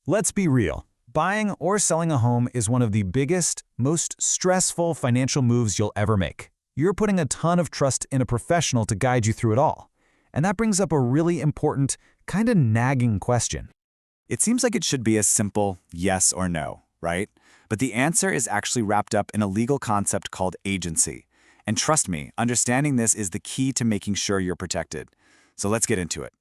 Let's be real. Buying or selling a home is one of the biggest, most stressful financial moves you'll ever make. You're putting a ton of trust in a professional to guide you through it all. And that brings up a really important, kind of nagging question. It seems like it should be a simple yes or no, right? But the answer is actually wrapped up in a legal concept called agency. And trust me, understanding this is the key to making sure you're protected. So let's get into it.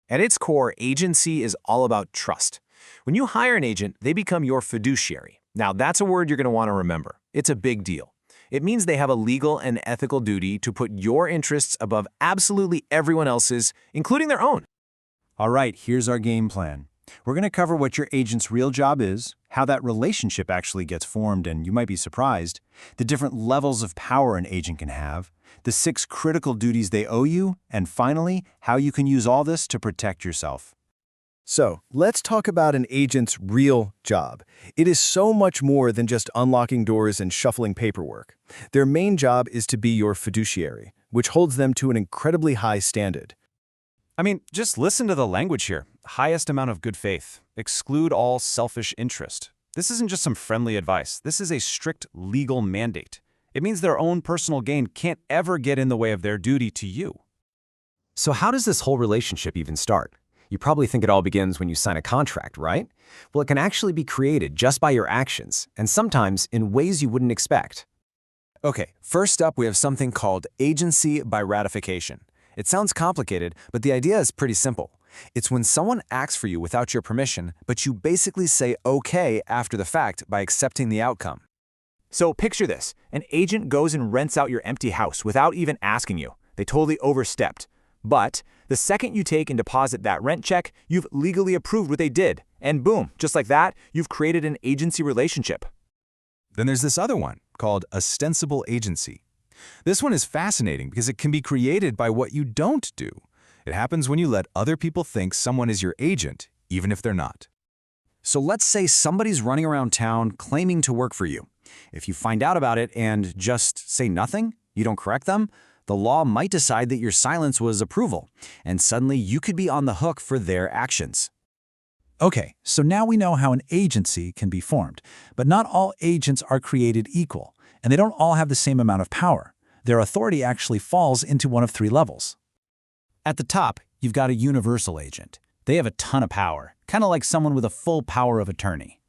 At its core, agency is all about trust. When you hire an agent, they become your fiduciary. Now, that's a word you're going to want to remember. It's a big deal. It means they have a legal and ethical duty to put your interests above absolutely everyone else's, including their own. All right, here's our game plan. We're going to cover what your agent's real job is, how that relationship actually gets formed, and you might be surprised, the different levels of power an agent can have, the 6 critical duties they owe you, and finally, how you can use all this to protect yourself. So, let's talk about an agent's real job. It is so much more than just unlocking doors and shuffling paperwork. Their main job is to be your fiduciary, which holds them to an incredibly high standard. I mean, just listen to the language here. Highest amount of good faith. Exclude all selfish interest. This isn't just some friendly advice. This is a strict legal mandate. It means their own personal gain can't ever get in the way of their duty to you. So how does this whole relationship even start? You probably think it all begins when you sign a contract, right? Well, it can actually be created just by your actions, and sometimes in ways you wouldn't expect. Okay, first up we have something called agency by ratification. It sounds complicated, but the idea is pretty simple. It's when someone acts for you without your permission, but you basically say okay after the fact by accepting the outcome. So picture this. An agent goes and rents out your empty house without even asking you. They totally overstepped. But the second you take and deposit that rent check, you've legally approved what they did. And boom, just like that, you've created an agency relationship. Then there's this other one called ostensible agency. This one is fascinating because it can be created by what you don't do. It happens when you let other people think someone is your agent, even if they're not. So let's say somebody's running around town claiming to work for you. If you find out about it and just say nothing, you don't correct them, the law might decide that your silence was approval, and suddenly you could be on the hook for their actions. Okay, so now we know how an agency can be formed, but not all agents are created equal, and they don't all have the same amount of power. Their authority actually falls into one of 3 levels. At the top, you've got a universal agent. They have a ton of power, kind of like someone with a full power of attorney.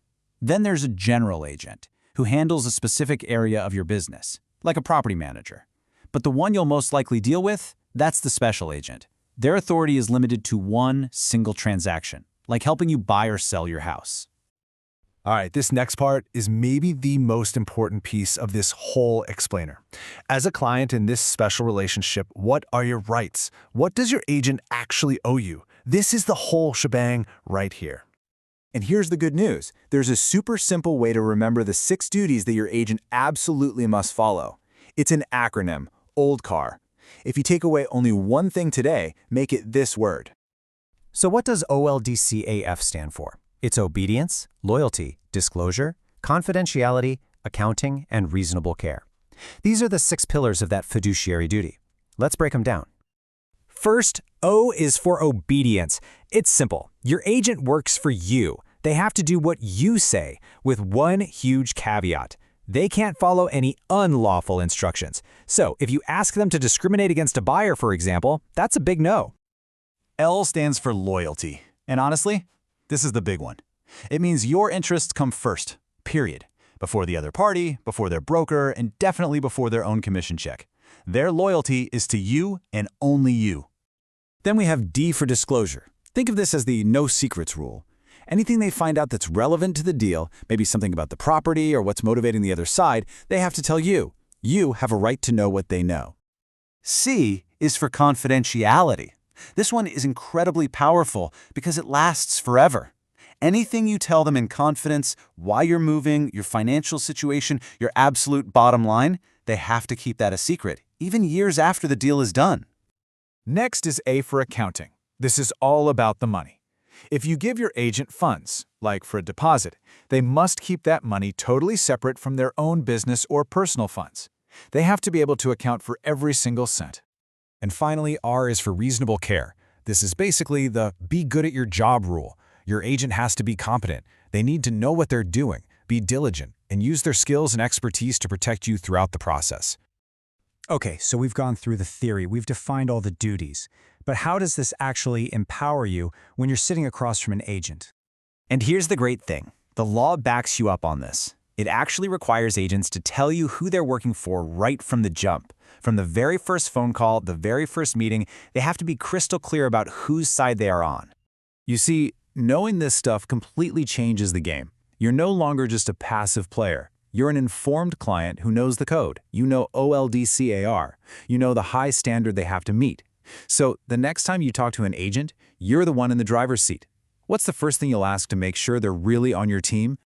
Then there's a general agent, who handles a specific area of your business, like a property manager. But the one you'll most likely deal with, that's the special agent. Their authority is limited to one single transaction, like helping you buy or sell your house. All right, this next part is maybe the most important piece of this whole explainer. As a client in this special relationship, what are your rights? What does your agent actually owe you? This is the whole shebang right here. And here's the good news. There's a super simple way to remember the 6 duties that your agent absolutely must follow. It's an acronym, old car. If you take away only one thing today, make it this word. So what does OLDCAF stand for? It's obedience, loyalty, disclosure, confidentiality, accounting, and reasonable care. These are the 6 pillars of that fiduciary duty. Let's break them down. First, O is for obedience. It's simple. Your agent works for you. They have to do what you say, with one huge caveat. They can't follow any unlawful instructions. So if you ask them to discriminate against a buyer, for example, that's a big no. L stands for loyalty. And honestly, this is the big one. It means your interests come first, period. Before the other party, before their broker, and definitely before their own commission check. Their loyalty is to you and only you. Then we have D for disclosure. Think of this as the no secrets rule. Anything they find out that's relevant to the deal, maybe something about the property or what's motivating the other side, they have to tell you. You have a right to know what they know. C is for confidentiality. This one is incredibly powerful because it lasts forever. Anything you tell them in confidence, why you're moving, your financial situation, your absolute bottom line, they have to keep that a secret, even years after the deal is done. Next is A for accounting. This is all about the money. If you give your agent funds, like for a deposit, they must keep that money totally separate from their own business or personal funds. They have to be able to account for every single cent. And finally, R is for reasonable care. This is basically the be good at your job rule. Your agent has to be competent. They need to know what they're doing, be diligent, and use their skills and expertise to protect you throughout the process. Okay, so we've gone through the theory, we've defined all the duties. But how does this actually empower you when you're sitting across from an agent? And here's the great thing. The law backs you up on this. It actually requires agents to tell you who they're working for right from the jump. From the very first phone call, the very first meeting, they have to be crystal clear about whose side they are on. You see, knowing this stuff completely changes the game. You're no longer just a passive player. You're an informed client who knows the code. You know OLDCAR. You know the high standard they have to meet. So the next time you talk to an agent, you're the one in the driver's seat. What's the first thing you'll ask to make sure they're really on your team?